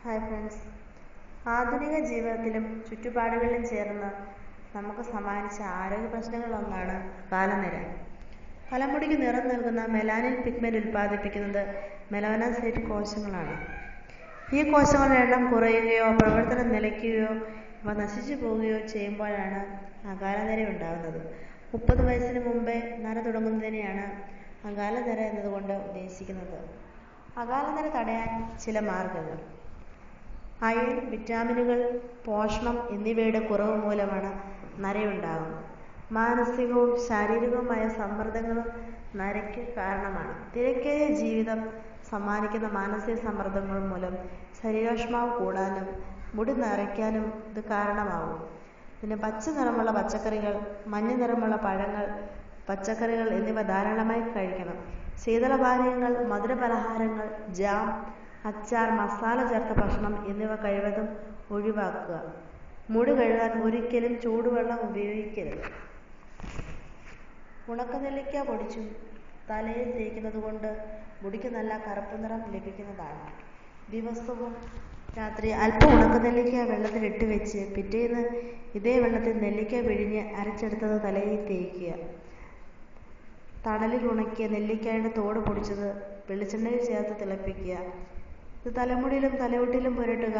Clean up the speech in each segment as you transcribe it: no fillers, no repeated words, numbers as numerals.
Hi friends, ആധുനിക ജീവിതത്തിലും ചുറ്റുപാടുകളിലും ചേർന്ന് നമുക്ക് സമ്മാനിച്ച ആരോഗ്യ പ്രശ്നങ്ങളിലൊന്നാണ് കാലനിര. തലമുടിക്ക് നിറം നൽകുന്ന മെലാനിൻ പിഗ്മെന്റ് ഉൽപ്പാദിപ്പിക്കുന്നത് മെലാനോസൈറ്റ് കോശങ്ങളാണ്. ഈ കോശങ്ങളുടെ എണ്ണം കുറയുകയോ പ്രവർത്തനം നിലയ്ക്കുകയോ അവ നശിച്ചു പോവുകയോ ചെയ്യുമ്പോഴാണ് അകാലനിര ഉണ്ടാകുന്നത്. 30 വയസ്സിന് മുമ്പേ നര തുടങ്ങുന്നതിനെയാണ് അകാലനിര എന്നതുകൊണ്ട് ഉദ്ദേശിക്കുന്നത്. അകാലനിര തടയാൻ ചില മാർഗങ്ങൾ: അയൺ, വിറ്റാമിനുകൾ, പോഷണം എന്നിവയുടെ കുറവ് മൂലമാണ് നരയുണ്ടാകുന്നത്. മാനസികവും ശാരീരികവുമായ സമ്മർദ്ദങ്ങളും നരയ്ക്ക് കാരണമാണ്. തിരക്കേറിയ ജീവിതം സമ്മാനിക്കുന്ന മാനസിക സമ്മർദ്ദങ്ങൾ മൂലം ശരീരോഷ്മാവ് കൂടാനും മുടി നരയ്ക്കാനും ഇത് കാരണമാകും. പിന്നെ പച്ച നിറമുള്ള പച്ചക്കറികൾ, മഞ്ഞ നിറമുള്ള പഴങ്ങൾ, പച്ചക്കറികൾ എന്നിവ ധാരാളമായി കഴിക്കണം. ശീതളപാനീയങ്ങൾ, മധുരപലഹാരങ്ങൾ, ജാം, അച്ചാർ, മസാല ചേർത്ത ഭക്ഷണം എന്നിവ കഴിവതും ഒഴിവാക്കുക. മുടി കഴുകാൻ ഒരിക്കലും ചൂടുവെള്ളം ഉപയോഗിക്കരുത്. ഉണക്കനെല്ലിക്ക പൊടിച്ചും തലയിൽ തേക്കുന്നത് കൊണ്ട് മുടിക്ക് നല്ല കറുപ്പ് നിറം ലഭിക്കുന്നതാണ്. ദിവസവും രാത്രി അല്പം ഉണക്കനെല്ലിക്ക വെള്ളത്തിൽ ഇട്ട് വെച്ച് പിറ്റേന്ന് ഇതേ വെള്ളത്തിൽ നെല്ലിക്ക പിഴിഞ്ഞ് അരച്ചെടുത്തത് തലയിൽ തേക്കുക. തണലിൽ ഉണക്കിയ നെല്ലിക്കായുടെ തോട് പൊടിച്ചത് വെളിച്ചെണ്ണയിൽ ചേർത്ത് തിളപ്പിക്കുക. ഇത് തലമുടിയിലും തലയോട്ടിലും പുരട്ടുക.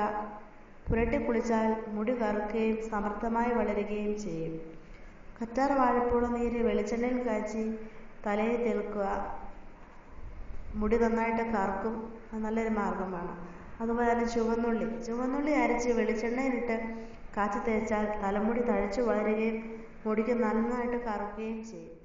പുരട്ടി കുളിച്ചാൽ മുടി കറുക്കുകയും സമർത്ഥമായി വളരുകയും ചെയ്യും. കറ്റാർ വാഴപ്പൂള നീര് വെളിച്ചെണ്ണയിൽ കാച്ചി തലയിൽ തേൽക്കുക. മുടി നന്നായിട്ട് കറുക്കും. അത് നല്ലൊരു മാർഗമാണ്. അതുപോലെ തന്നെ ചുവന്നുള്ളി അരച്ച് വെളിച്ചെണ്ണയിലിട്ട് കാച്ചി തേച്ചാൽ തലമുടി തഴച്ചു വളരുകയും മുടിക്ക് നന്നായിട്ട് കറുക്കുകയും ചെയ്യും.